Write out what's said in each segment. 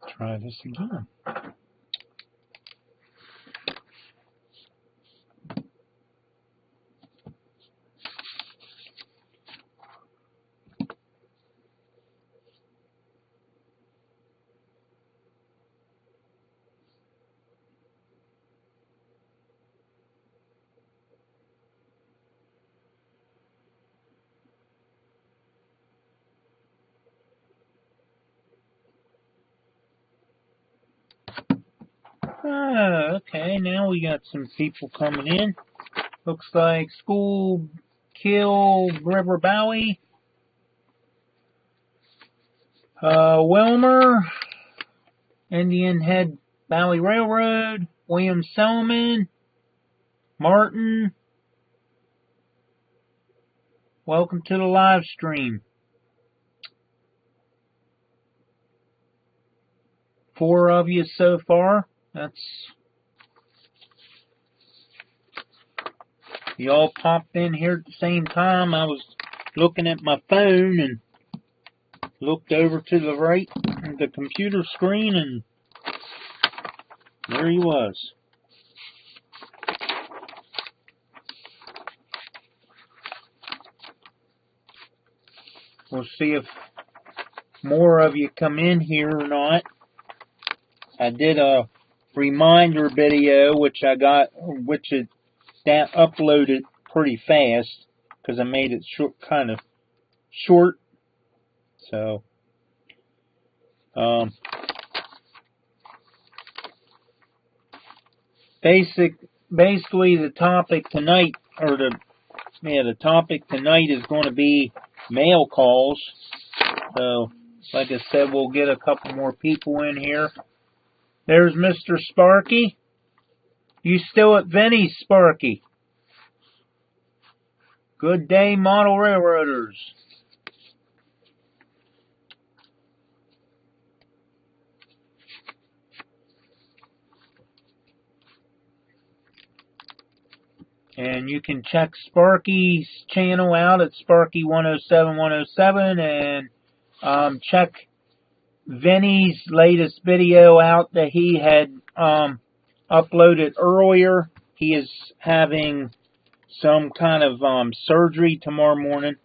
Try this again. Okay, now we got some people coming in. Looks like School Kill River Bowie, Wilmer, Indian Head Bowie Railroad, William Selman, Martin. Welcome to the live stream. 4 of you so far. You all popped in here at the same time. I was looking at my phone and looked over to the right of the computer screen, and there he was. We'll see if more of you come in here or not. I did a reminder video, which it uploaded pretty fast because I made it kind of short. So, basically the topic tonight, the topic tonight is going to be mail calls. So, like I said, we'll get a couple more people in here. There's Mr. Sparky. You still at Vinny's, Sparky? Good day, model railroaders. And you can check Sparky's channel out at Sparky107107, and check Vinny's latest video out that he had uploaded earlier. He is having some kind of surgery tomorrow morning.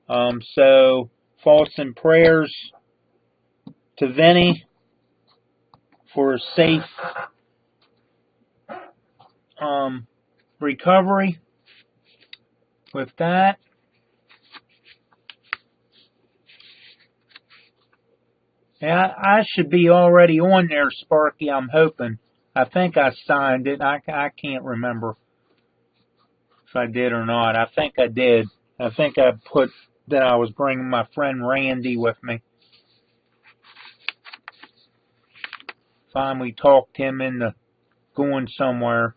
So thoughts and prayers to Vinny for a safe recovery. With that, yeah, I should be already on there, Sparky, I'm hoping. I think I signed it. I can't remember if I did or not. I think I did. I think I put that I was bringing my friend Randy with me. Finally talked him into going somewhere.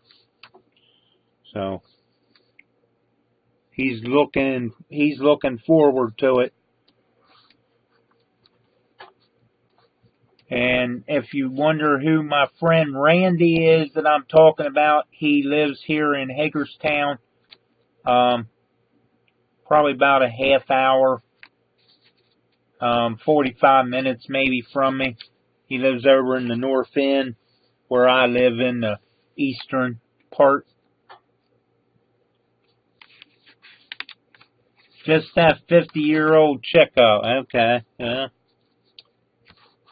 So he's looking forward to it. And if you wonder who my friend Randy is that I'm talking about, he lives here in Hagerstown. Probably about a half hour, 45 minutes maybe from me. He lives over in the north end, where I live in the eastern part. Just that 50-year-old Chico. Okay, yeah.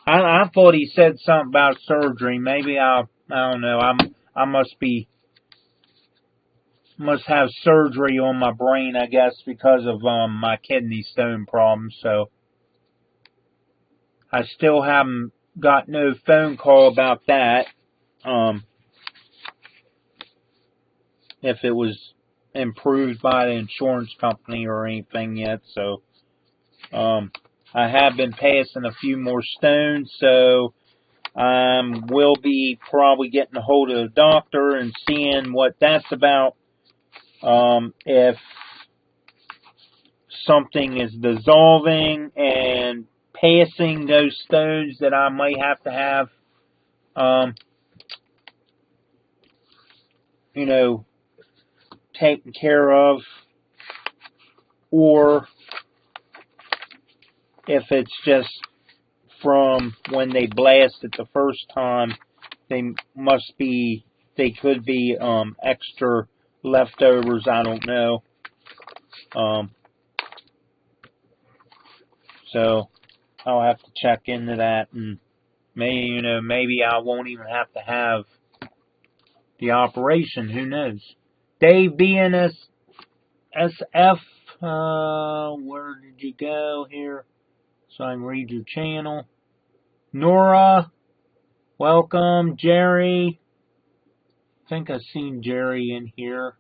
I thought he said something about surgery. Maybe I don't know. I must have surgery on my brain, I guess, because of my kidney stone problem. So I still haven't got no phone call about that. If it was improved by the insurance company or anything yet. So I have been passing a few more stones, so we'll be probably getting a hold of the doctor and seeing what that's about. If something is dissolving and passing those stones that I might have to have, taken care of, or if it's just from when they blasted the first time. They could be extra leftovers. I don't know. So I'll have to check into that, and maybe I won't even have to have the operation. Who knows? Dave BNSF, where did you go here? So I can read your channel. Nora, welcome. Jerry, I think I've seen Jerry in here.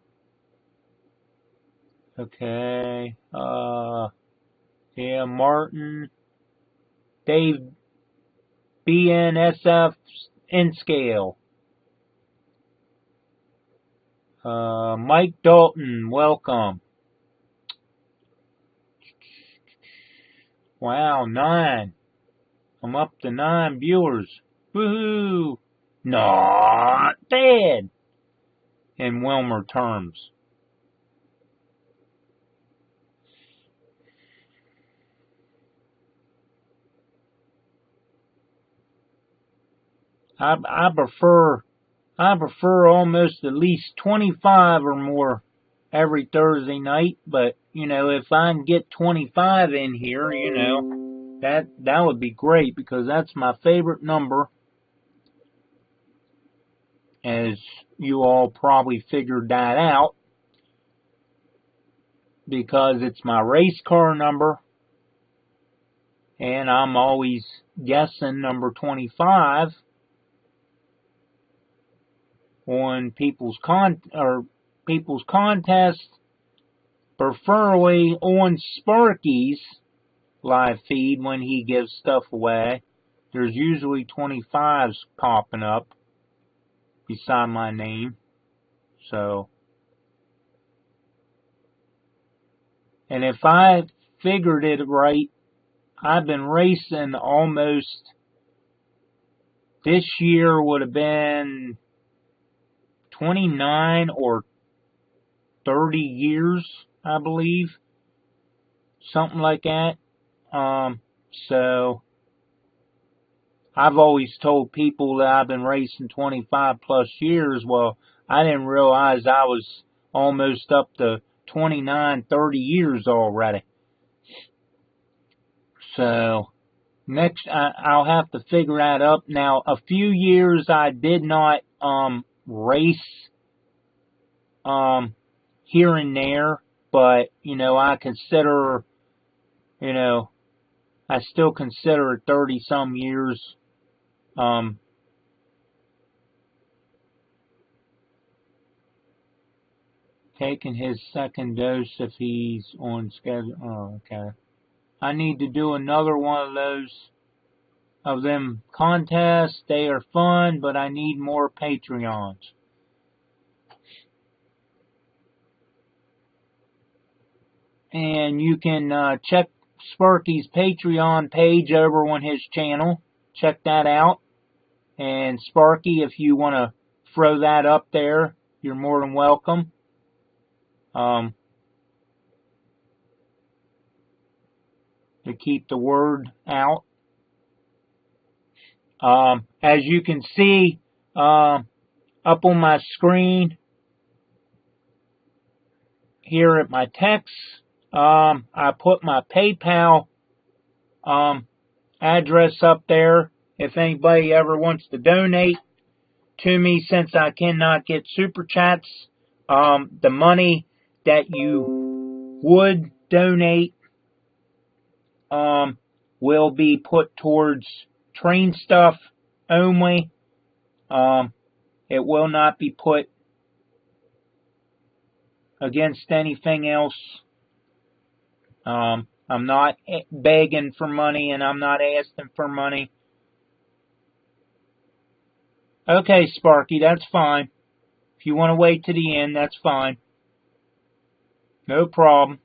Okay. Yeah, Martin. Dave BNSF in scale. Mike Dalton, welcome. Wow, 9. I'm up to 9 viewers. Woohoo! Not bad in Wilmer terms. I prefer almost at least 25 or more every Thursday night, but if I can get 25 in here, that would be great, because that's my favorite number, as you all probably figured that out, because it's my race car number, and I'm always guessing number 25 on people's contests, preferably on Sparky's live feed when he gives stuff away. There's usually 25s popping up beside my name. So, and if I figured it right, I've been racing almost, this year would have been 29 or 30 years, I believe. Something like that. So I've always told people that I've been racing 25 plus years. Well, I didn't realize I was almost up to 29, 30 years already. So next, I'll have to figure that up. Now, a few years I did not race here and there, but I consider, I still consider it 30 some years. Taking his second dose if he's on schedule. Oh, okay. I need to do another one of those, of them contests. They are fun, but I need more Patreons. And you can check Sparky's Patreon page over on his channel. Check that out. And Sparky, if you want to throw that up there, you're more than welcome. To keep the word out. As you can see up on my screen here at my text, I put my PayPal address up there if anybody ever wants to donate to me, since I cannot get super chats. The money that you would donate will be put towards train stuff only. It will not be put against anything else. I'm not begging for money, and I'm not asking for money. Okay, Sparky, that's fine. If you want to wait to the end, that's fine. No problem.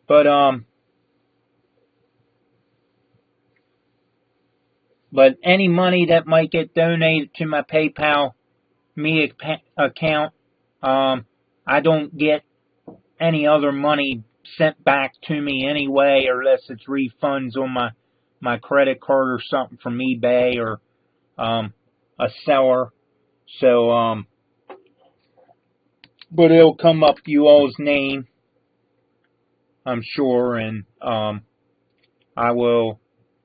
But any money that might get donated to my PayPal me account, I don't get any other money sent back to me anyway, or unless it's refunds on my credit card or something from eBay or a seller. So, but it'll come up you all's name, I'm sure, and I will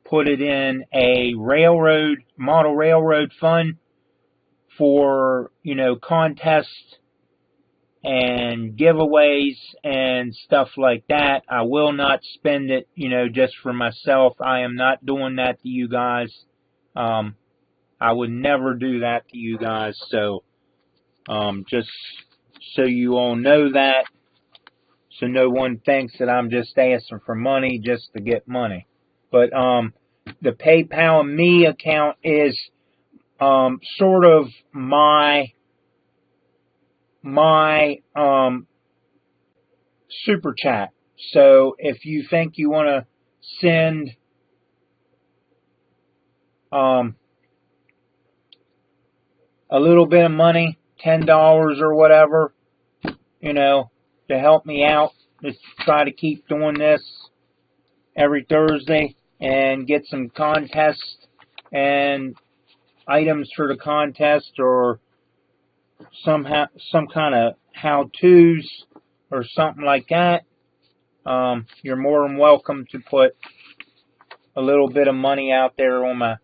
put it in a model railroad fund for, contests and giveaways and stuff like that. I will not spend it, just for myself. I am not doing that to you guys. I would never do that to you guys. So, just so you all know that, so no one thinks that I'm just asking for money just to get money. But the PayPal Me account is sort of my super chat. So if you think you want to send a little bit of money, $10 or whatever, to help me out, just try to keep doing this every Thursday and get some contests and items for the contest, or some kind of how-tos or something like that. You're more than welcome to put a little bit of money out there on my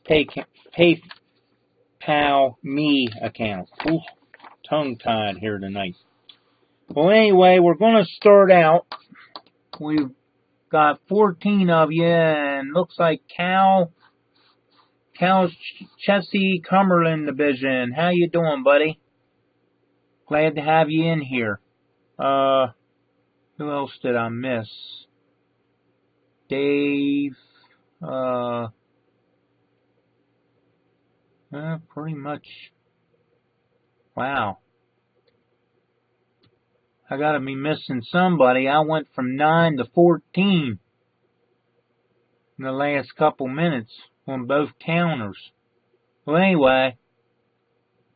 PayPal Me account. Ooh, tongue-tied here tonight. Well, anyway, we're going to start out. We've got 14 of you, and looks like Cal's Chessie Cumberland Division. How you doing, buddy? Glad to have you in here. Who else did I miss? Dave. Pretty much. Wow. I gotta be missing somebody. I went from 9 to 14 in the last couple minutes on both counters. Well, anyway,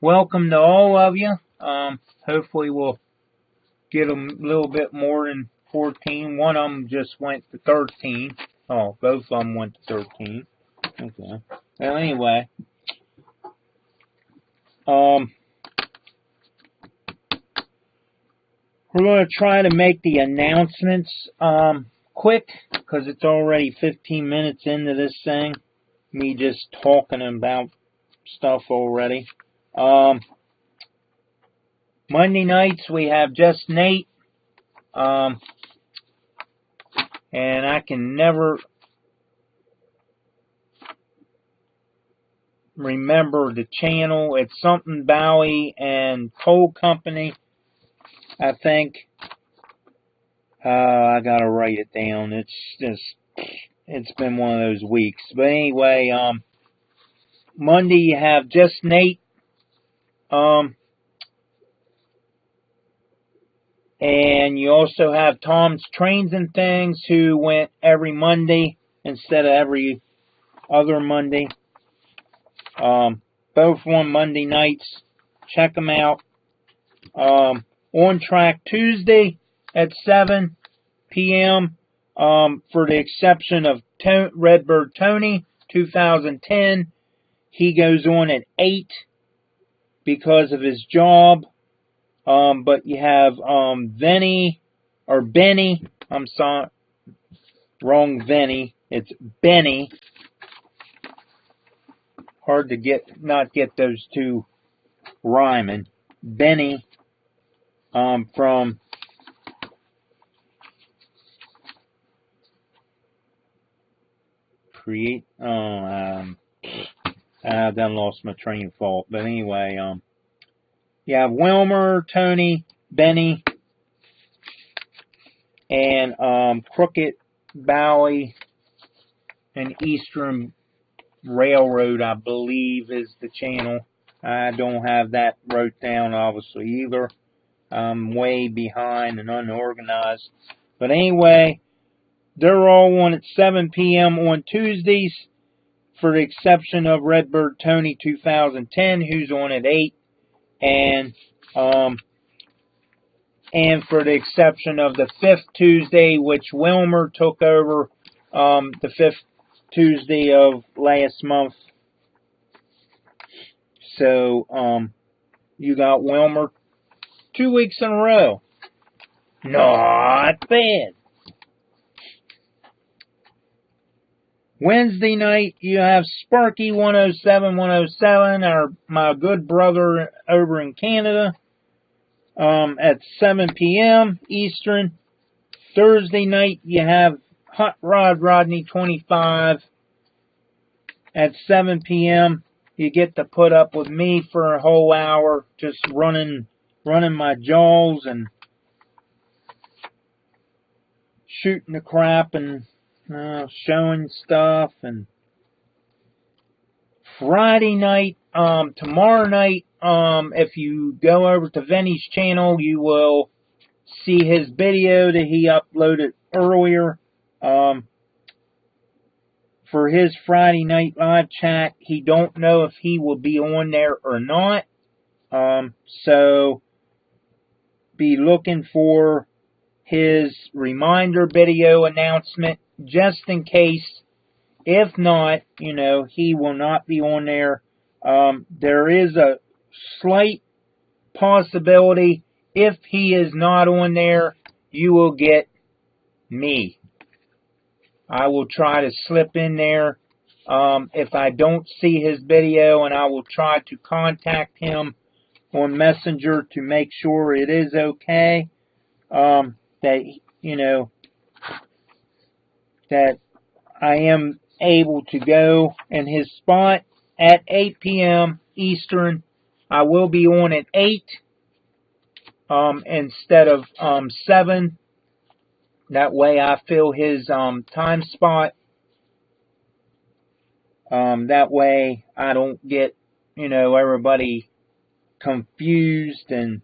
welcome to all of you. Hopefully we'll get a little bit more than 14. One of them just went to 13. Oh, both of them went to 13. Okay. Well, anyway. We're going to try to make the announcements quick, because it's already 15 minutes into this thing. Me just talking about stuff already. Monday nights we have Just Nate. And I can never remember the channel. It's something Bowie and Coal Company, I think. I gotta write it down. It's been one of those weeks. But anyway, Monday you have Just Nate. And you also have Tom's Trains and Things, who went every Monday instead of every other Monday. Both on Monday nights. Check them out. On Track Tuesday at 7 p.m. For the exception of Redbird Tony 2010. He goes on at 8 because of his job. But you have Benny. I'm sorry, wrong Benny. It's Benny. Hard to not get those two rhyming. Benny. From Create. I done lost my train of thought. But anyway, you have Wilmer, Tony, Benny, and Crooked Bowie and Eastern Railroad, I believe, is the channel. I don't have that wrote down, obviously, either. I'm way behind and unorganized. But anyway, they're all on at 7 p.m. on Tuesdays, for the exception of Redbird Tony 2010, who's on at 8. And and for the exception of the 5th Tuesday, which Wilmer took over the 5th Tuesday of last month. So, you got Wilmer 2 weeks in a row. Not bad. Wednesday night, you have Sparky 107, my good brother over in Canada, at 7 p.m. Eastern. Thursday night, you have Hot Rod Rodney 25 at 7 p.m. You get to put up with me for a whole hour, just running my jaws and shooting the crap and showing stuff. And Friday night, tomorrow night, if you go over to Vinny's channel, you will see his video that he uploaded earlier. For his Friday night live chat, he don't know if he will be on there or not. So be looking for his reminder video announcement just in case. If not, he will not be on there. There is a slight possibility if he is not on there, you will get me. I will try to slip in there if I don't see his video, and I will try to contact him on Messenger to make sure it is okay. That I am able to go in his spot at 8 p.m. Eastern. I will be on at 8 instead of 7. That way I fill his time spot. That way I don't get, everybody confused and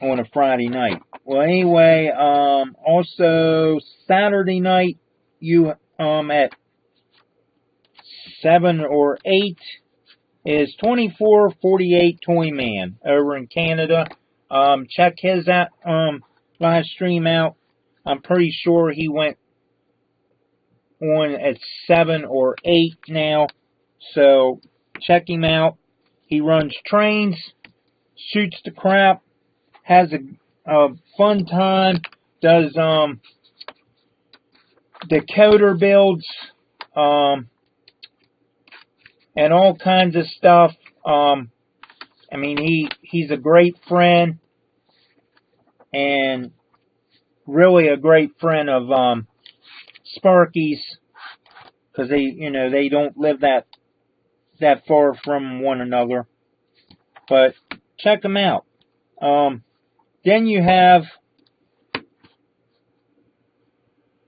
on a Friday night. Well, anyway, also Saturday night, you at 7 or 8 is 2448 Toy Man over in Canada. Check his live stream out. I'm pretty sure he went on at 7 or 8 now. So check him out. He runs trains, shoots the crap, has a fun time, does decoder builds, and all kinds of stuff. I mean, he's a great friend, and really a great friend of Sparky's, because they don't live that far from one another. But check them out. Then you have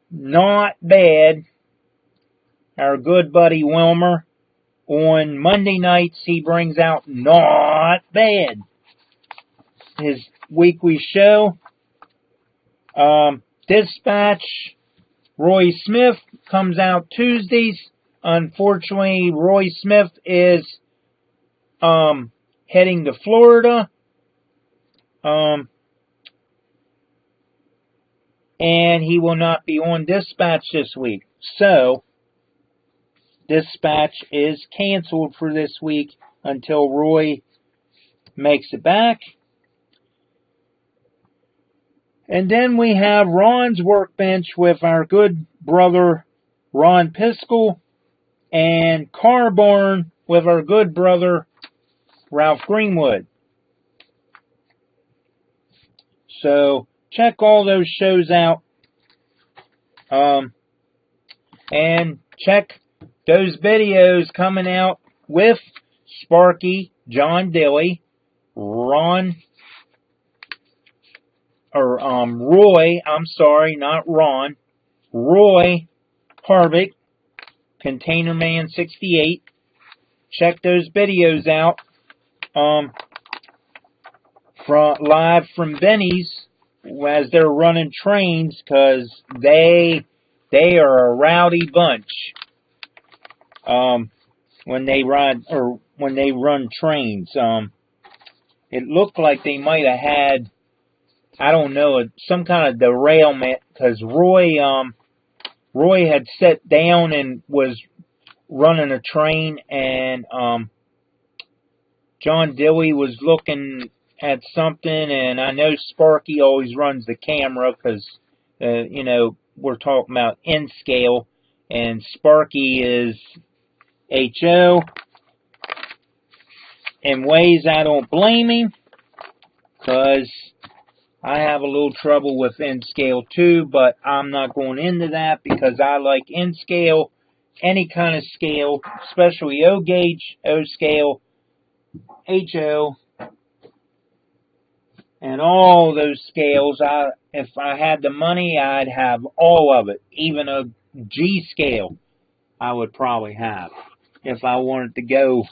Not Bad, our good buddy Wilmer. On Monday nights, he brings out Not Bad, his weekly show. Dispatch, Roy Smith, comes out Tuesdays. Unfortunately, Roy Smith is heading to Florida. And he will not be on Dispatch this week. So, Dispatch is canceled for this week until Roy makes it back. And then we have Ron's Workbench with our good brother Ron Piskel, and Car Barn with our good brother Ralph Greenwood. So check all those shows out. And check those videos coming out with Sparky, John Dilly, Roy, I'm sorry, not Ron, Roy Harvick, Container Man 68. Check those videos out. Live from Benny's as they're running trains, because they are a rowdy bunch when they run trains. it looked like they might have had, I don't know, some kind of derailment, because Roy had sat down and was running a train, and John Dewey was looking at something, and I know Sparky always runs the camera, because you know, we're talking about N-scale, and Sparky is HO. In ways I don't blame him, because I have a little trouble with N-scale too, but I'm not going into that because I like N-scale, any kind of scale, especially O-gauge, O-scale, HO, and all those scales. If I had the money, I'd have all of it. Even a G scale I would probably have if I wanted to go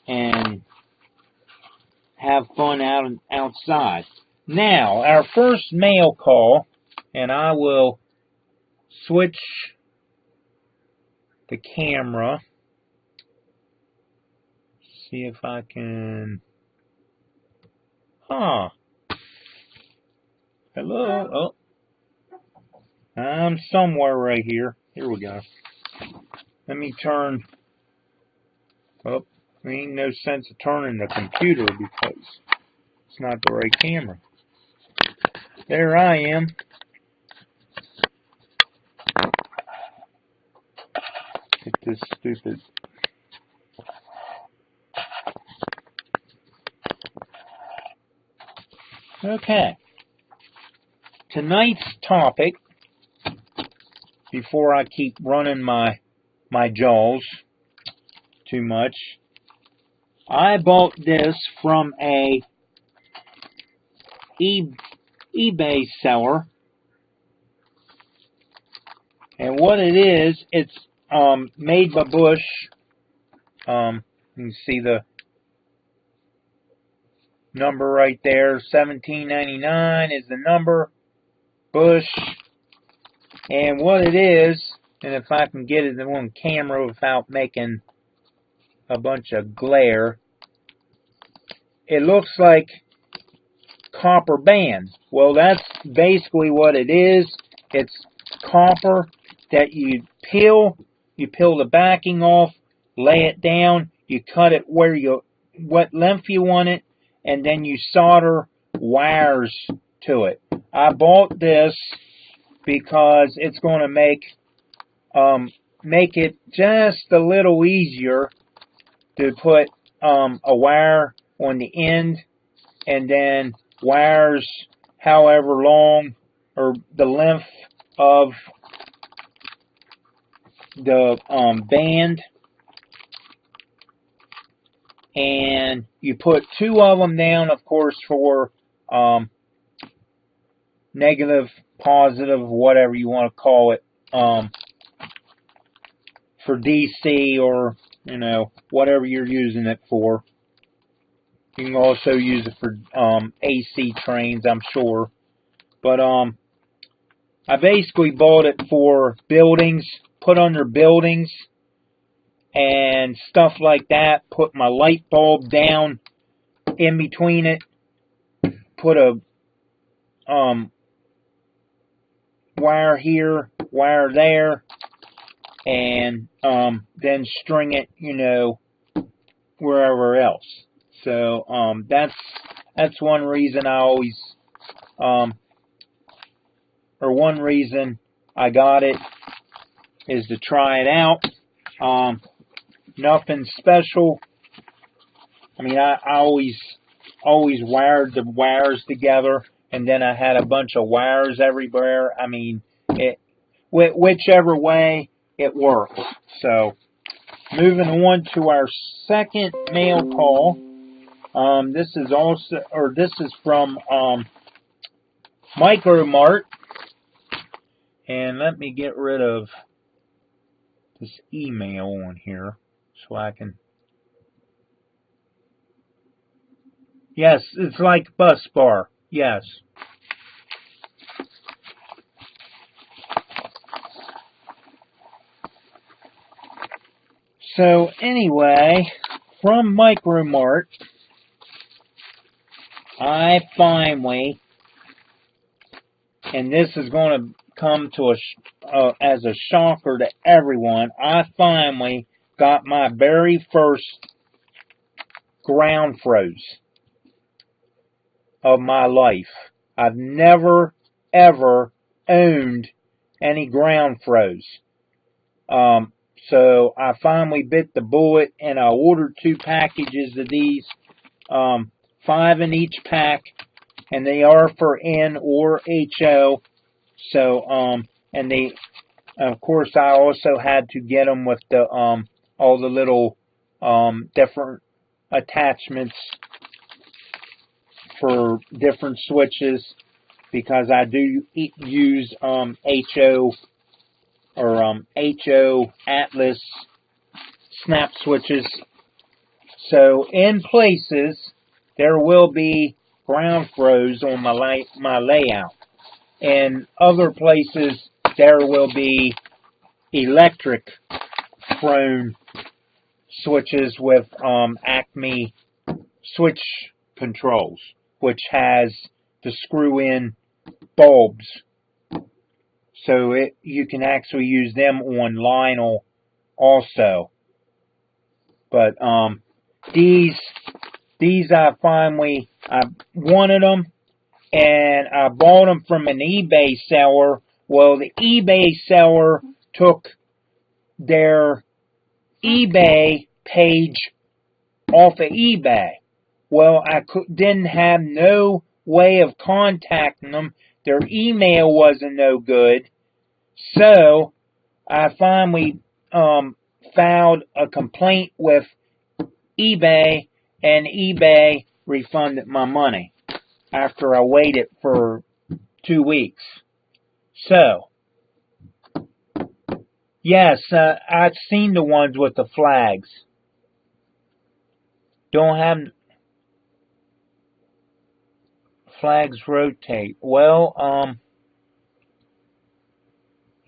and have fun outside. Now, our first mail call, and I will switch the camera. See if I can. Hello. Oh. I'm somewhere right here. Here we go. Let me turn. Oh, there ain't no sense of turning the computer because it's not the right camera. There I am. Get this stupid. Okay. Tonight's topic, before I keep running my jaws too much, I bought this from a eBay seller, and what it is, it's made by Bush. You can see the number right there. $17.99 is the number. Bush. And what it is, and if I can get it on camera without making a bunch of glare, it looks like copper band. Well, that's basically what it is. It's copper that you peel the backing off, lay it down, you cut it what length you want it, and then you solder wires to it. I bought this because it's going to make it just a little easier to put a wire on the end, and then wires however long or the length of the band, and you put two of them down, of course, for negative, positive, whatever you want to call it, for DC, or whatever you're using it for. You can also use it for AC trains, I'm sure. But I basically bought it for buildings, put under buildings and stuff like that. Put my light bulb down in between it. Put a wire here, wire there, and then string it, wherever else. So that's one reason I always one reason I got it is to try it out. Nothing special. I mean, I always wired the wires together, and then I had a bunch of wires everywhere. I mean, whichever way it works. So, moving on to our second mail call. This is from Micro Mart, and let me get rid of this email on here so I can. Yes, it's like Bus Bar. Yes. So anyway, from Micro Mart, I finally, and this is going to come to as a shocker to everyone, I finally got my very first ground froze of my life. I've never, ever owned any ground froze. So I finally bit the bullet, and I ordered 2 packages of these, 5 in each pack, and they are for N or HO. So, and they, of course, I also had to get them with the, all the little, different attachments for different switches, because I do use, HO or HO Atlas snap switches. So in places there will be ground froze on my layout, and other places there will be electric prone switches with Acme switch controls, which has the screw-in bulbs. So you can actually use them on Lionel also. But these I wanted them, and I bought them from an eBay seller. Well, the eBay seller took their eBay page off of eBay. Well, I didn't have no way of contacting them. Their email wasn't no good. So I finally filed a complaint with eBay, and eBay refunded my money after I waited for 2 weeks. So, yes, I've seen the ones with the flags. Don't have flags rotate. Well,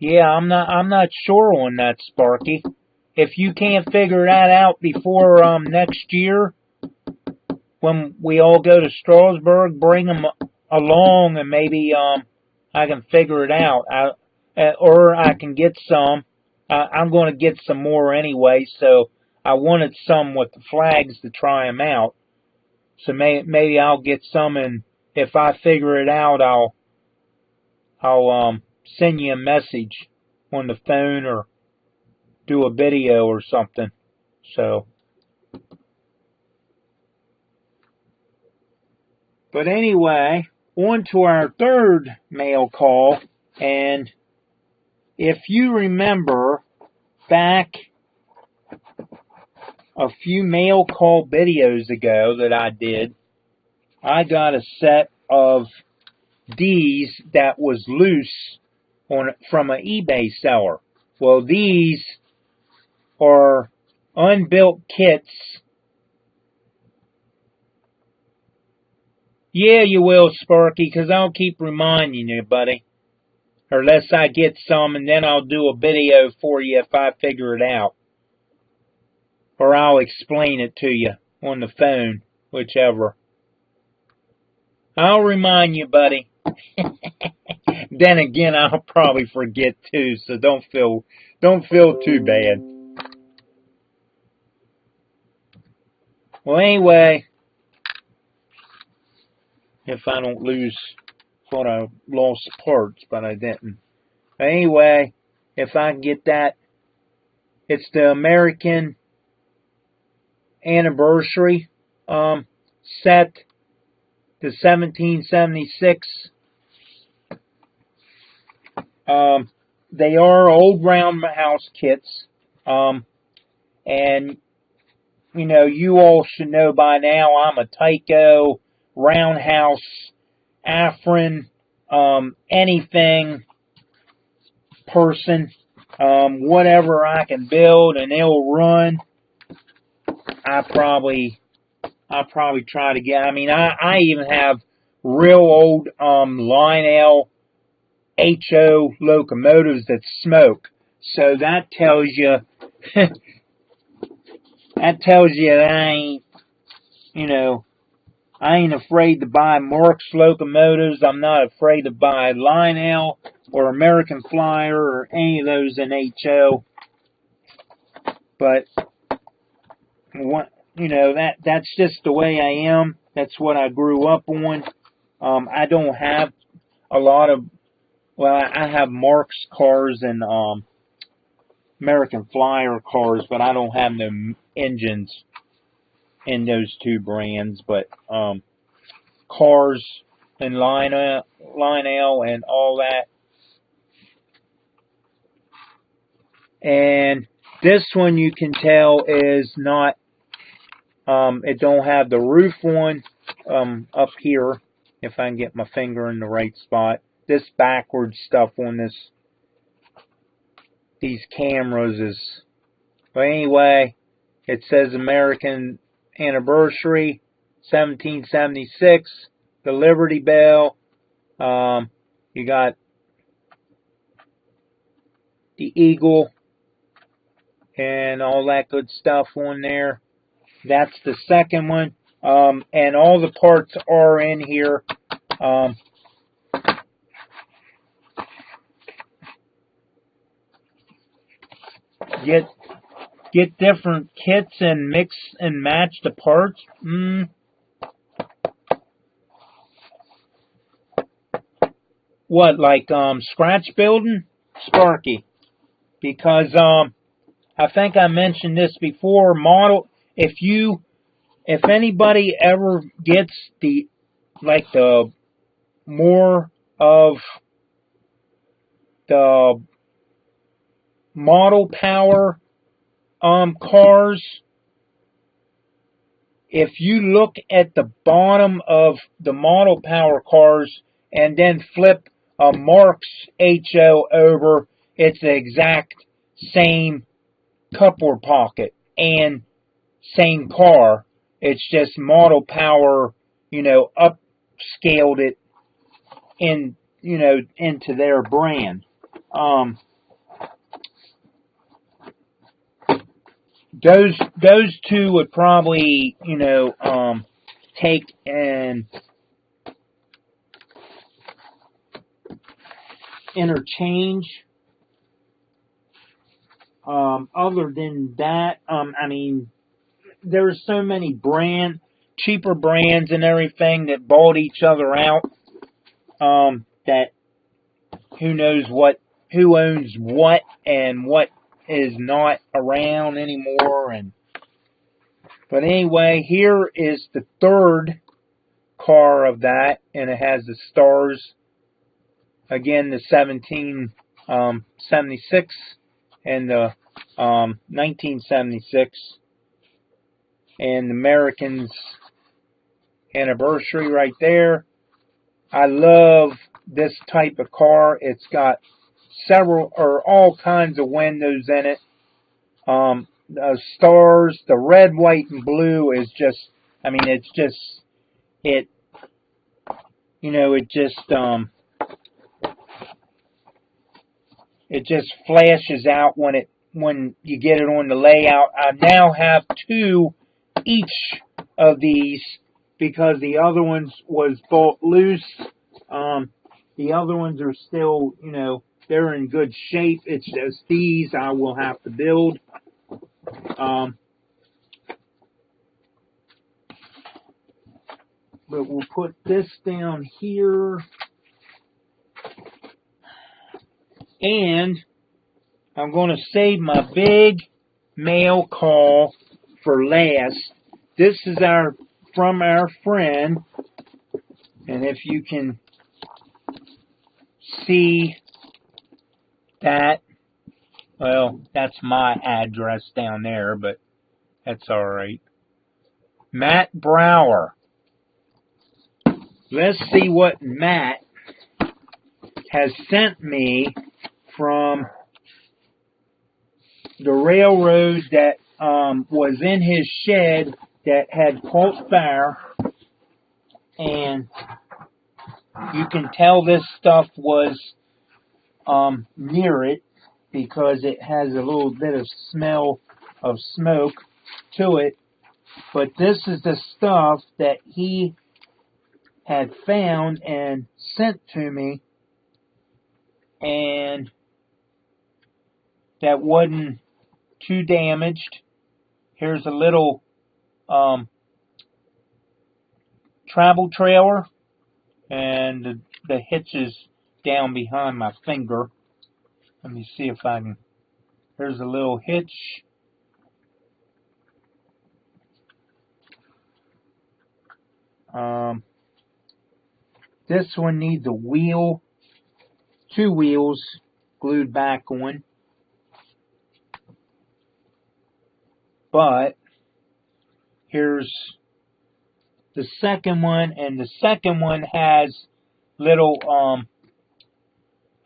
yeah, I'm not sure on that, Sparky. If you can't figure that out before next year, when we all go to Strasburg, bring them along, and maybe I can figure it out. Or I can get some. I'm going to get some more anyway, so I wanted some with the flags to try them out. So maybe I'll get some, and if I figure it out, I'll send you a message on the phone or do a video or something. So, but anyway, on to our third mail call. And if you remember back a few mail call videos ago that I did, I got a set of D's that was loose from an eBay seller. Well, these are unbuilt kits. Yeah, you will, Sparky, because I'll keep reminding you, buddy. Or unless I get some, and then I'll do a video for you if I figure it out. Or I'll explain it to you on the phone, whichever. I'll remind you, buddy. Then again, I'll probably forget too, so don't feel too bad. Well, anyway, if I don't lose, thought I lost parts, but I didn't. Anyway, if I can get that, it's the American Anniversary set, the 1776. They are old roundhouse kits, and you know, you all should know by now I'm a Tyco, roundhouse, Afrin, anything whatever I can build and it'll run. I probably try to get. I mean, I even have real old Lionel HO locomotives that smoke. So that tells you that tells you that I ain't, you know, I ain't afraid to buy Marx locomotives. I'm not afraid to buy Lionel or American Flyer or any of those in HO. But that's just the way I am. That's what I grew up on. I don't have a lot of, well, I have Marx cars and American Flyer cars, but I don't have no engines in those two brands. But cars and Lionel and all that. And this one you can tell is not, it don't have the roof on up here, if I can get my finger in the right spot. This backwards stuff on these cameras is, but anyway, it says American Anniversary, 1776, the Liberty Bell. You got the Eagle and all that good stuff on there. That's the second one. And all the parts are in here. Get different kits and mix and match the parts. What, like scratch building? Sparky. Because I think I mentioned this before, if anybody ever gets the more of the model power cars, if you look at the bottom of the model power cars and then flip a Marx HO over, it's the exact same coupler pocket and same car. It's just model power, upscaled it into their brand. Those two would probably, take and interchange. Other than that, there's so many cheaper brands and everything that bought each other out, that who knows who owns what and what is not around anymore. But anyway, here is the third car of that, and it has the stars. Again, the 1776 and the 1976, and the American's Anniversary right there. I love this type of car. It's got all kinds of windows in it. The stars, the red, white, and blue is just, it just flashes out when you get it on the layout. I now have two each of these because the other ones was bought loose. The other ones are still, they're in good shape. It's just these I will have to build. But we'll put this down here. And I'm going to save my big mail call for last. This is from our friend. And if you can see that, well, that's my address down there, but that's alright. Matt Brower. Let's see what Matt has sent me from the railroad that was in his shed that had caught fire. And you can tell this stuff was near it because it has a little bit of smell of smoke. to it. But this is the stuff that he had found and sent to me, and that wasn't too damaged. Here's a little travel trailer, and the hitch is down behind my finger. Let me see if I can. Here's a little hitch. This one needs a wheel, 2 wheels glued back on. But here's the second one, and the second one has little,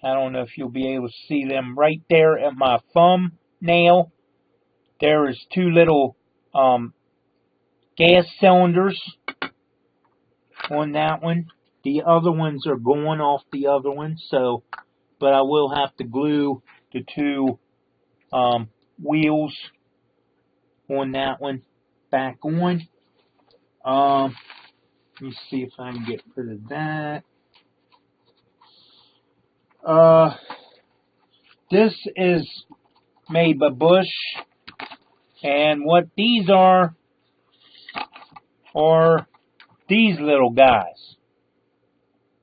I don't know if you'll be able to see them right there at my thumbnail. There is 2 little gas cylinders on that one. The other ones are going off the other one, so, but I will have to glue the 2 wheels on that one back on. Let me see if I can get rid of that. This is made by Bush, and what these are these little guys.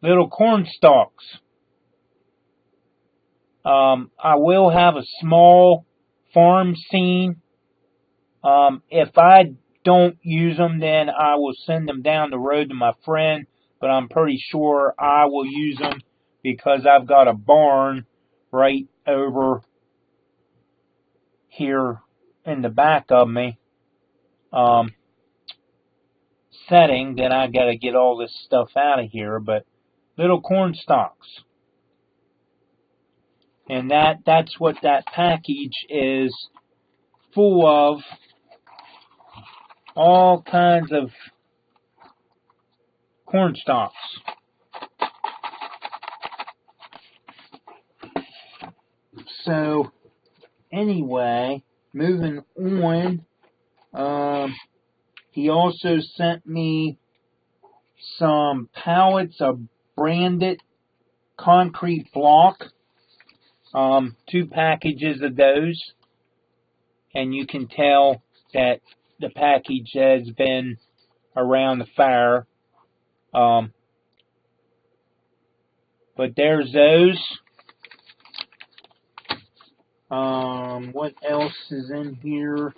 Little corn stalks. I will have a small farm scene. If I don't use them, then I will send them down the road to my friend, but I'm pretty sure I will use them because I've got a barn right over here in the back of me setting that I got to get all this stuff out of here. But little corn stalks, and that's what that package is full of. All kinds of corn stalks. So anyway, moving on, he also sent me some pallets of branded concrete block, 2 packages of those, and you can tell that the package has been around the fire. But there's those. What else is in here?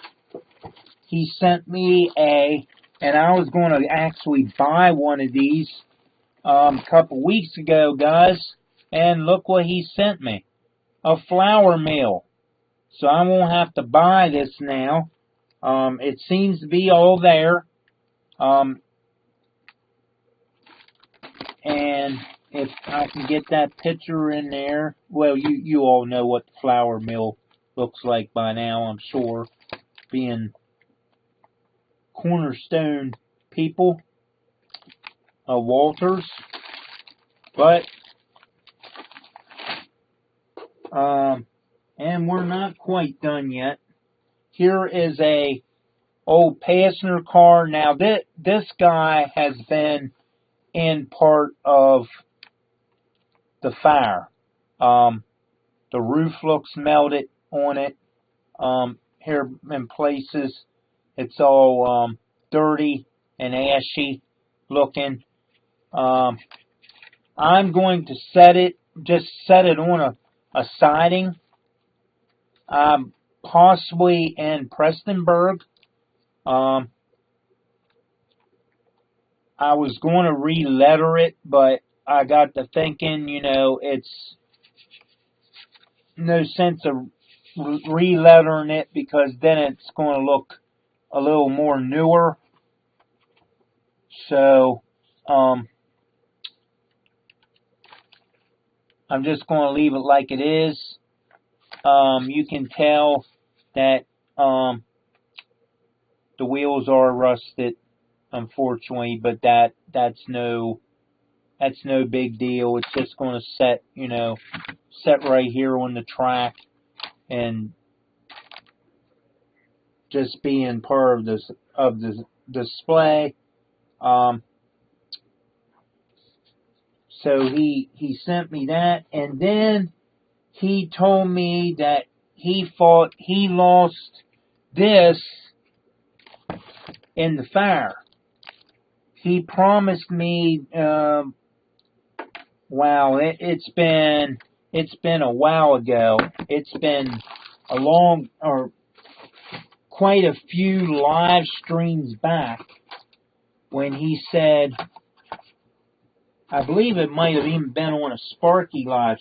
He sent me and I was going to actually buy one of these a couple weeks ago, guys, and look what he sent me. A flour mill. So I won't have to buy this now. It seems to be all there. And if I can get that picture in there, well, you all know what the flour mill looks like by now, I'm sure, being Cornerstone people of Walters. But and we're not quite done yet. Here is a old passenger car. Now this guy has been in part of the fire. The roof looks melted on it. Here in places it's all dirty and ashy looking. I'm going to set it on a siding. Possibly in Prestonburg. I was going to re-letter it, but I got to thinking, it's no sense of re-lettering it because then it's going to look a little more newer. So, I'm just going to leave it like it is. You can tell that the wheels are rusted, unfortunately, but that's no big deal. It's just going to set right here on the track, and just being part of the display. So he sent me that, and then he told me that he lost this in the fire. He promised me, wow, it's been a while ago. It's been quite a few live streams back when he said, I believe it might have even been on a Sparky live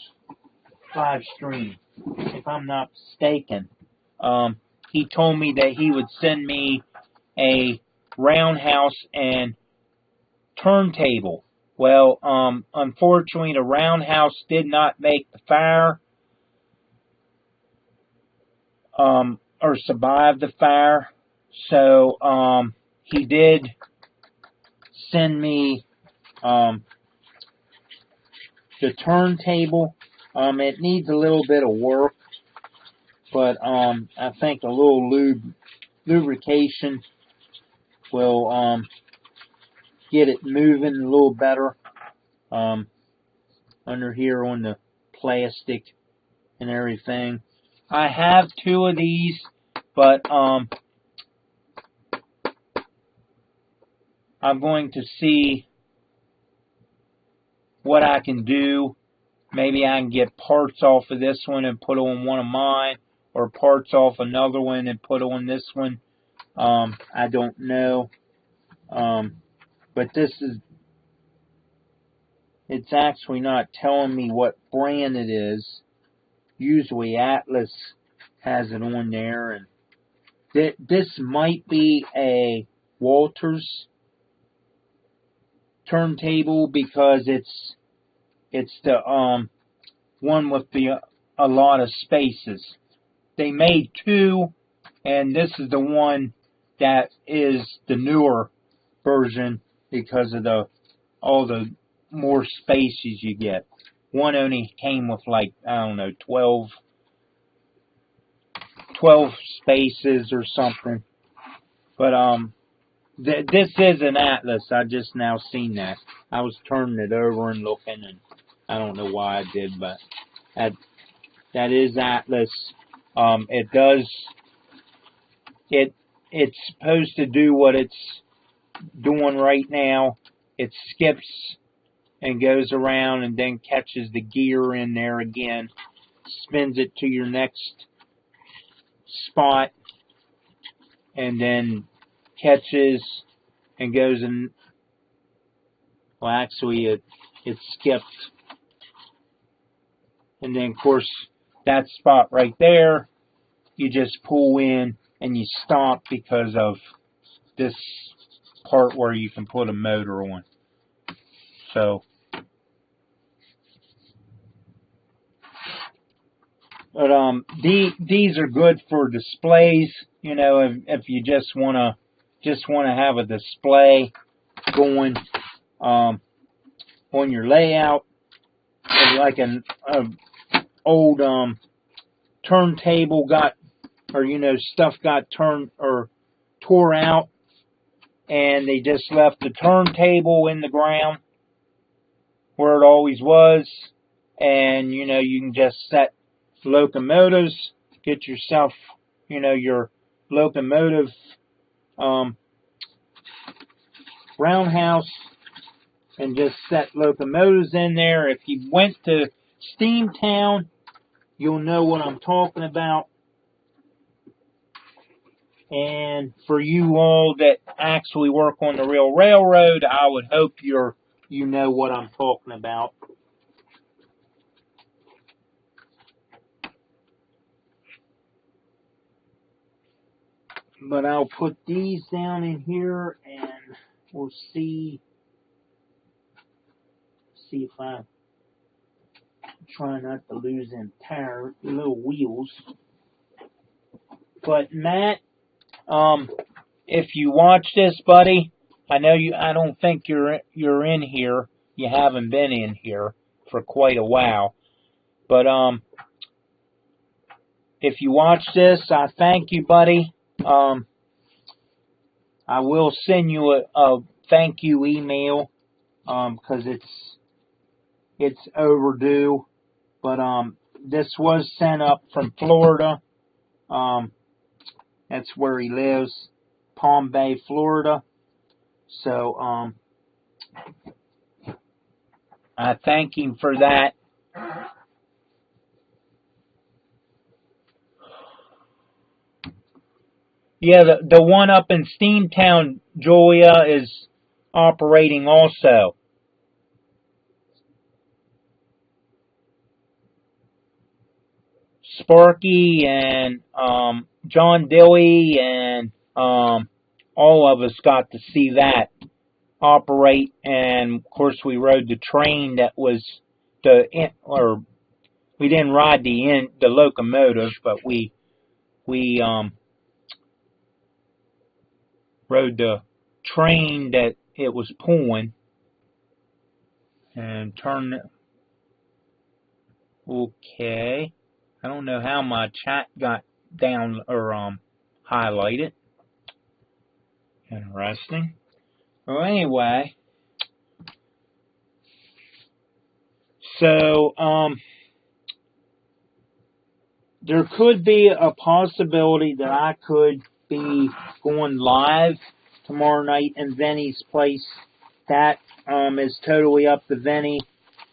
stream, if I'm not mistaken. He told me that he would send me a roundhouse and turntable. Well, unfortunately, the roundhouse did not make the fire, or survive the fire. So, he did send me, the turntable. It needs a little bit of work, but, I think a little lubrication will, get it moving a little better, under here on the plastic and everything. I have two of these, but, I'm going to see what I can do. Maybe I can get parts off of this one and put on one of mine, or parts off another one and put on this one. I don't know. But it's actually not telling me what brand it is. Usually Atlas has it on there, and this might be a Walters turntable, because it's the one with a lot of spaces. They made two, and this is the one that is the newer version because of all the more spaces you get. One only came with, like, I don't know, 12 spaces or something. But this is an Atlas. I just now seen that. I was turning it over and looking, and I don't know why I did, but that is Atlas. It's supposed to do what it's doing right now. It skips and goes around and then catches the gear in there again, spins it to your next spot, and then catches and goes in. Well, actually, it skipped, and then, of course, that spot right there, you just pull in and you stop because of this part where you can put a motor on. So, but these are good for displays. You know, if you just wanna have a display going on your layout, like an old turntable stuff got tore out, and they just left the turntable in the ground where it always was, and you can just set locomotives, get yourself your locomotive roundhouse, and just set locomotives in there. If you went to Steamtown, you'll know what I'm talking about. And for you all that actually work on the real railroad, I would hope you know what I'm talking about. But I'll put these down in here, and we'll see if I try not to lose them little wheels. But Matt, if you watch this, buddy, I know I don't think you're in here. You haven't been in here for quite a while. But if you watch this, I thank you, buddy. I will send you a thank you email, because it's overdue. But this was sent up from Florida. That's where he lives, Palm Bay, Florida. So I thank him for that. Yeah, the one up in Steamtown, Julia, is operating also. Sparky and John Dilley and all of us got to see that operate, and of course we rode the train that was or we didn't ride the locomotive, but we rode the train that it was pulling and turned. Okay, I don't know how my chat got down or highlighted. Interesting. Well, anyway, so there could be a possibility that I could be going live tomorrow night in Vinny's place. That is totally up to Vinny,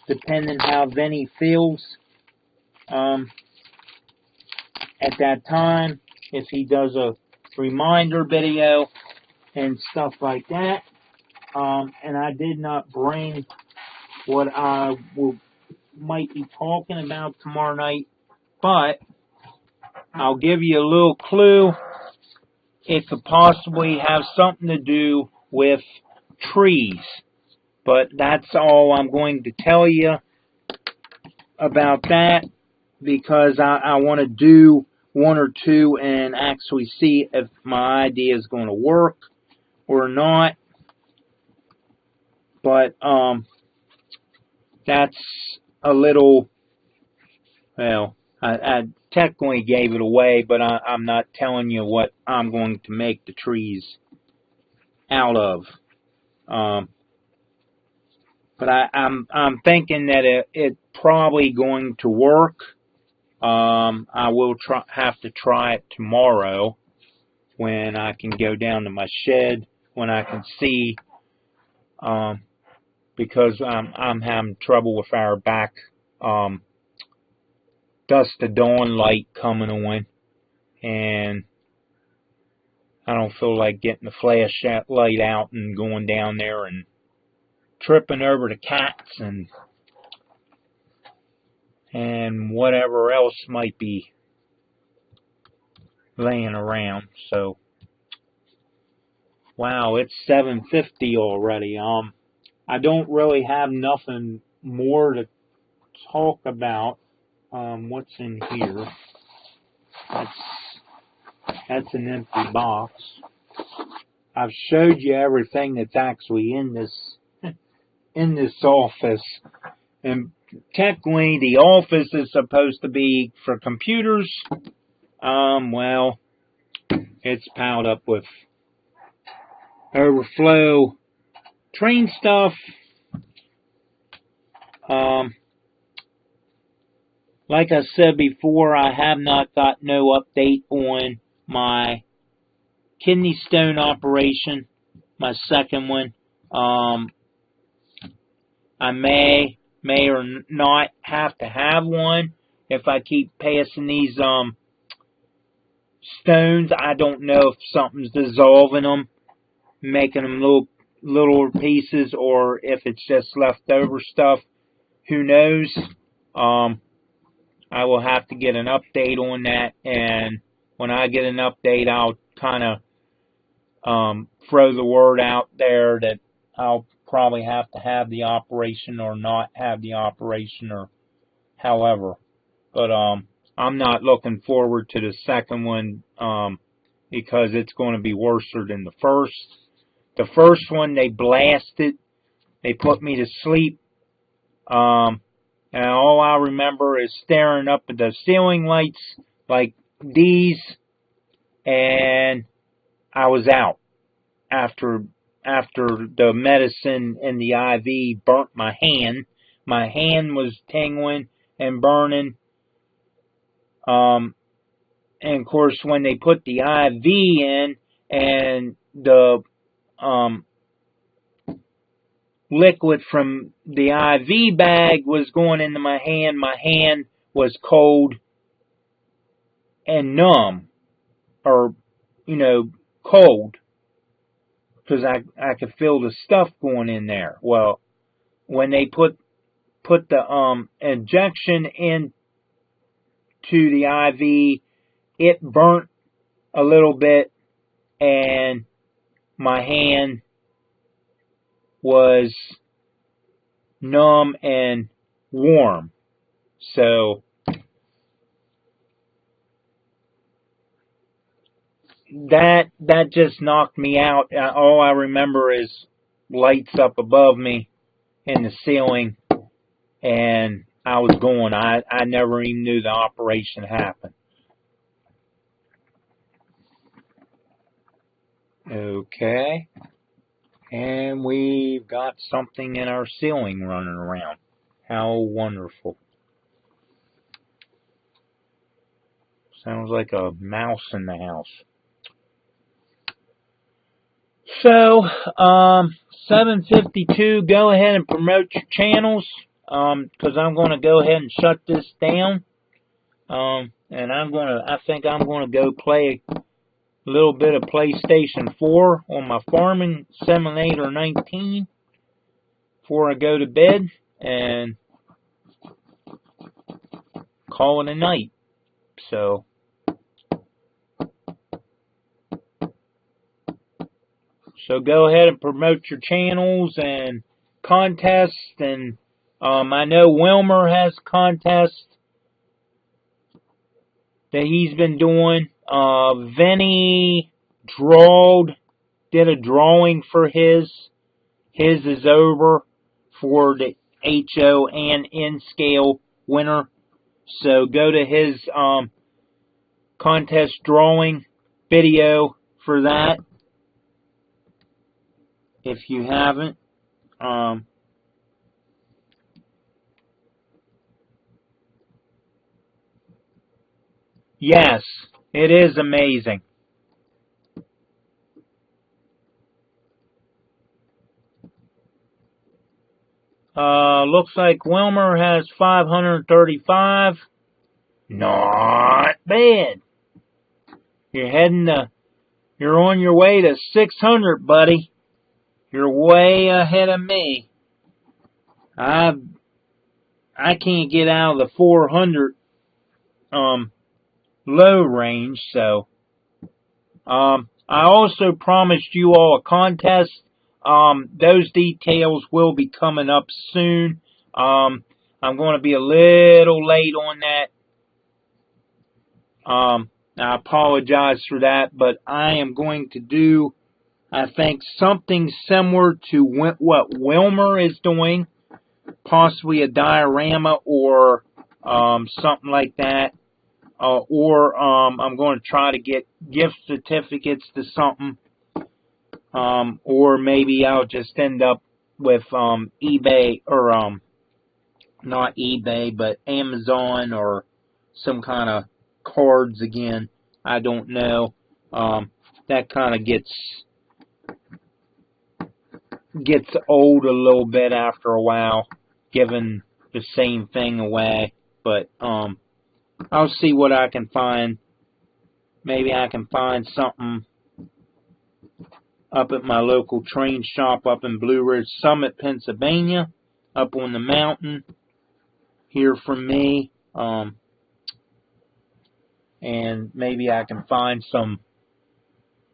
depending how Vinny feels at that time. If he does a reminder video and stuff like that. And I did not bring what I might be talking about tomorrow night, but I'll give you a little clue. It could possibly have something to do with trees, but that's all I'm going to tell you about that, because I want to do one or two and actually see if my idea is going to work or not. But that's a little, well, I technically gave it away, but I'm not telling you what I'm going to make the trees out of. But I'm thinking that it's probably going to work. I will have to try it tomorrow when I can go down to my shed, when I can see, because I'm having trouble with our back dusk to dawn light coming on, and I don't feel like getting the flashlight out and going down there and tripping over the cats and whatever else might be laying around. So, wow, it's 7:50 already. I don't really have nothing more to talk about. What's in here? That's an empty box. I've showed you everything that's actually in this office, and technically the office is supposed to be for computers. Well, it's piled up with overflow train stuff. Like I said before, I have not got no update on my kidney stone operation, my second one. I may or not have to have one if I keep passing these stones. I don't know if something's dissolving them, making them little pieces, or if it's just leftover stuff. Who knows? I will have to get an update on that, and when I get an update, I'll kind of throw the word out there that I'll probably have to have the operation or not have the operation, or however. But I'm not looking forward to the second one because it's going to be worse than the first. The first one, they blasted. They put me to sleep. And all I remember is staring up at the ceiling lights like these and I was out after the medicine and the IV burnt my hand. My hand was tingling and burning. And of course, when they put the IV in and the liquid from the IV bag was going into my hand was cold and numb, or, cold, because I could feel the stuff going in there. Well, when they put the injection into the IV, it burnt a little bit, and my hand was numb and warm. So that just knocked me out. All I remember is lights up above me in the ceiling, and I was going. I never even knew the operation happened. Okay. And we've got something in our ceiling running around. How wonderful. Sounds like a mouse in the house. So, 7:52, go ahead and promote your channels, because I'm going to go ahead and shut this down. And I think I'm going to go play a little bit of PlayStation 4 on my Farming Simulator 19 before I go to bed, and call it a night. So, go ahead and promote your channels and contests. And I know Wilmer has contests that he's been doing. Vinny did a drawing for his. His is over for the HO and N scale winner. So go to his contest drawing video for that if you haven't. Yes, it is amazing. Looks like Wilmer has 535. Not bad. You're on your way to 600, buddy. You're way ahead of me. I can't get out of the 400 low range, so I also promised you all a contest. Those details will be coming up soon. I'm going to be a little late on that. I apologize for that, but I am going to do, I think, something similar to what Wilmer is doing, possibly a diorama or something like that. Or I'm going to try to get gift certificates to something. Or maybe I'll just end up with eBay, or not eBay, but Amazon, or some kind of cards again. I don't know. That kind of gets old a little bit after a while, giving the same thing away. But I'll see what I can find. Maybe I can find something up at my local train shop up in Blue Ridge Summit, Pennsylvania, up on the mountain here from me. And maybe I can find some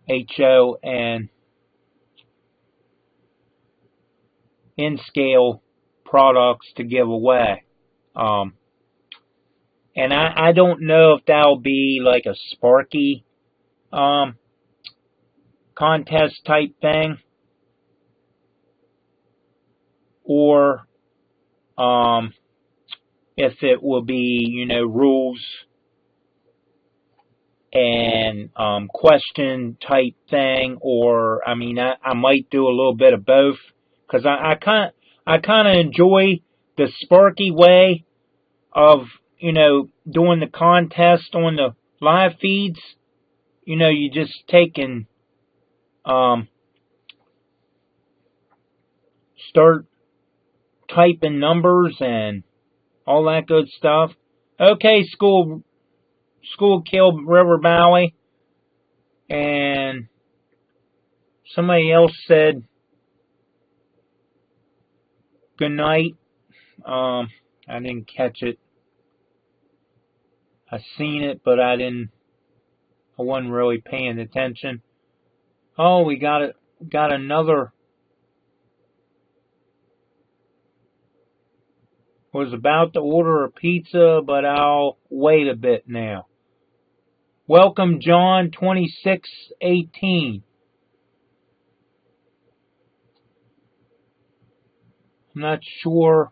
HO and N-scale products to give away. And I don't know if that'll be like a Sparky contest type thing, or if it will be, rules and question type thing, or I mean, I might do a little bit of both, because I kind of enjoy the Sparky way of, doing the contest on the live feeds. You just take and start typing numbers and all that good stuff. Okay, School Kill River Valley. And somebody else said good night. I didn't catch it. I seen it, but I wasn't really paying attention. Oh, we got another. Was about to order a pizza, but I'll wait a bit now. Welcome, John 2618. I'm not sure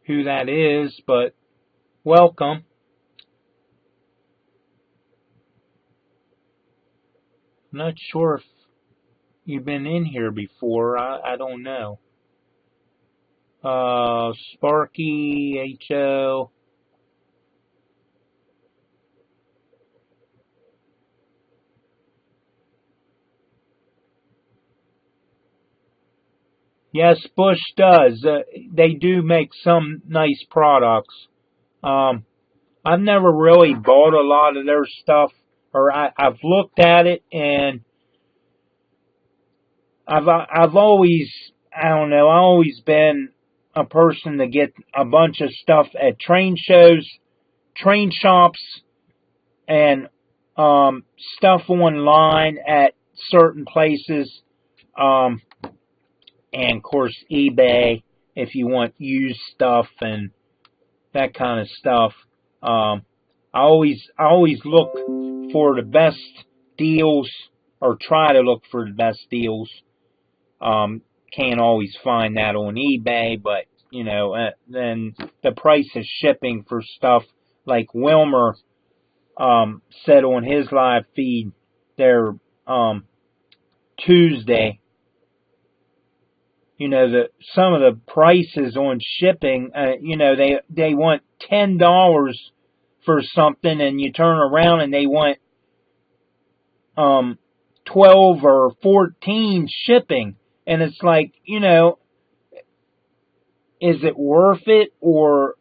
who that is, but welcome. I'm not sure if you've been in here before. I don't know. Sparky, HO. Yes, Bush does. They do make some nice products. I've never really bought a lot of their stuff, or I've looked at it, and I've always, I don't know, I've always been a person to get a bunch of stuff at train shows, train shops, and stuff online at certain places, and of course eBay if you want used stuff and that kind of stuff. I always look for the best deals, or try to look for the best deals. Can't always find that on eBay, but then the price of shipping for stuff like Wilmer said on his live feed there Tuesday. Some of the prices on shipping, they want $10 for something, and you turn around and they want 12 or 14 shipping, and it's like, is it worth it? Or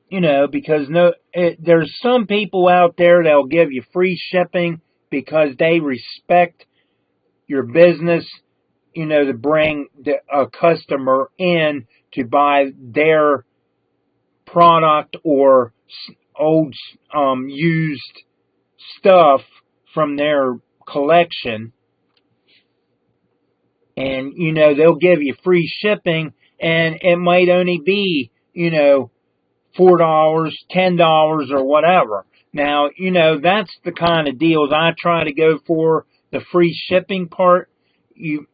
because there's some people out there that'll give you free shipping because they respect your business, to bring a customer in to buy their product or old used stuff from their collection. And, they'll give you free shipping, and it might only be, $4, $10, or whatever. Now, that's the kind of deals I try to go for. The free shipping part,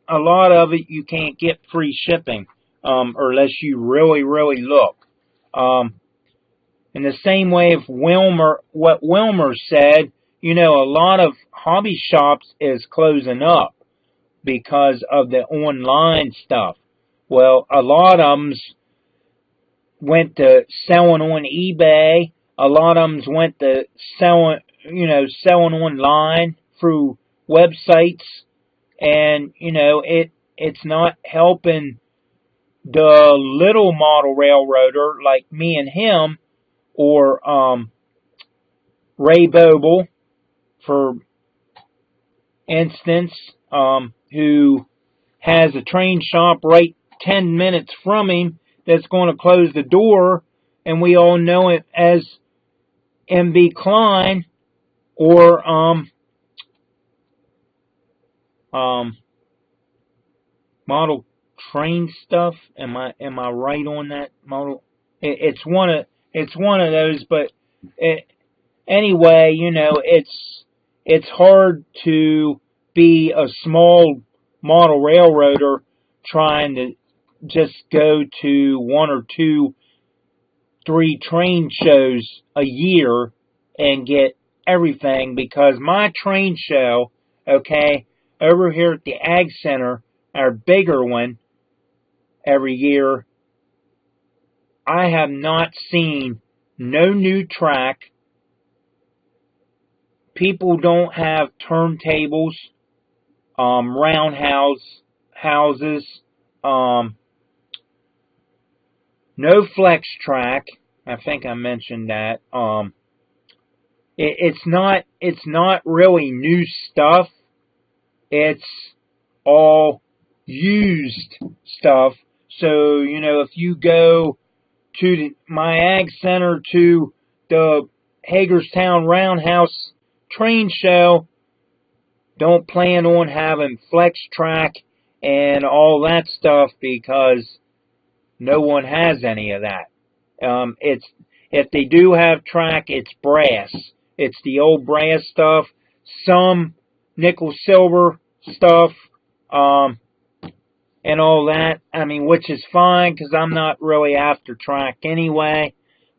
a lot of it you can't get free shipping, unless you really, really look. In the same way, if what Wilmer said, a lot of hobby shops is closing up because of the online stuff. Well, a lot of them went to selling on eBay. A lot of them went to selling online through websites, and it's not helping the little model railroader like me and him, or Ray Boble, for instance, who has a train shop right 10 minutes from him that's going to close the door, and we all know it as MB Klein, or model train stuff. Am I right on that model? It's one of those, but anyway, it's hard to be a small model railroader trying to just go to one or two 3 train shows a year and get everything, because my train show, okay, over here at the Ag Center, our bigger one every year, I have not seen no new track. People don't have turntables, houses, no flex track. I think I mentioned that. It's not really new stuff. It's all used stuff. So, you know, if you go to my Ag Center, to the Hagerstown Roundhouse train show, don't plan on having flex track and all that stuff, because no one has any of that. If they do have track, it's brass. It's the old brass stuff, some nickel silver stuff, and all that. I mean, which is fine, because I'm not really after track anyway.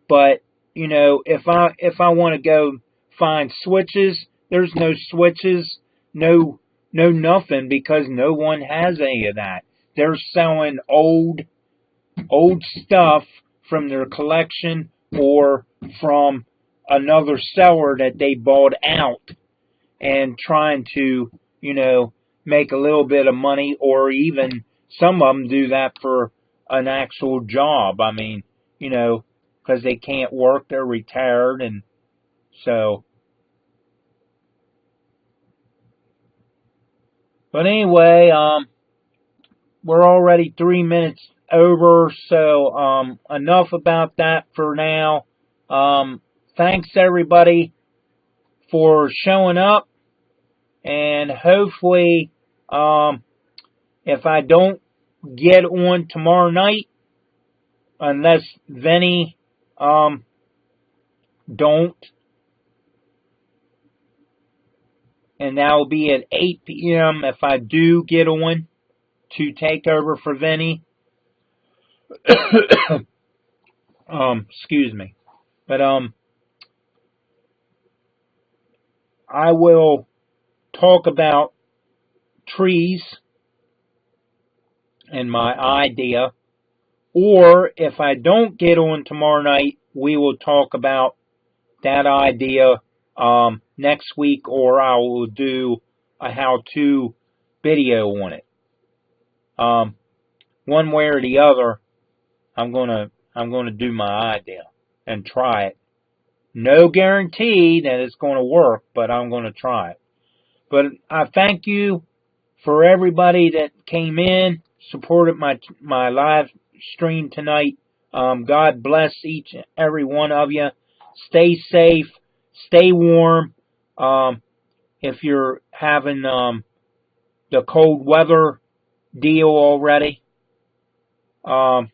But you know, if I want to go find switches, there's no switches, no nothing, because no one has any of that. They're selling old stuff from their collection, or from another seller that they bought out, and trying to, you know, make a little bit of money, or even some of them do that for an actual job. I mean, you know, because they can't work, they're retired, and so. But anyway, we're already 3 minutes over, so enough about that for now. Thanks everybody for showing up, and hopefully, if I don't get on tomorrow night, unless Vinny don't, and that will be at 8 p.m. if I do get on to take over for Vinny. Excuse me. But I will talk about trees and my idea. Or if I don't get on tomorrow night, we will talk about that idea next week, or I will do a how-to video on it. One way or the other, I'm gonna do my idea and try it. No guarantee that it's going to work, but I'm going to try it. But I thank you for everybody that came in, supported my live stream tonight. God bless each and every one of you. Stay safe, stay warm. If you're having the cold weather deal already, and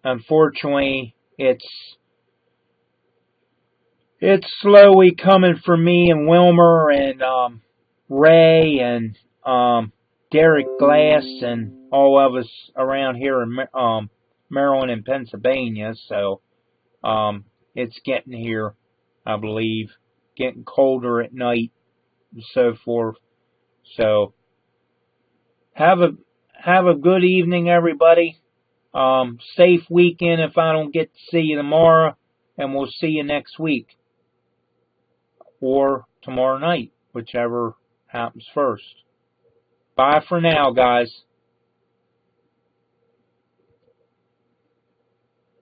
unfortunately it's slowly coming for me and Wilmer and Ray and Derek Glass and all of us around here in Maryland and Pennsylvania. So it's getting here, I believe, getting colder at night and so forth. So have a good evening, everybody. Safe weekend if I don't get to see you tomorrow, and we'll see you next week or tomorrow night, whichever happens first. Bye for now, guys.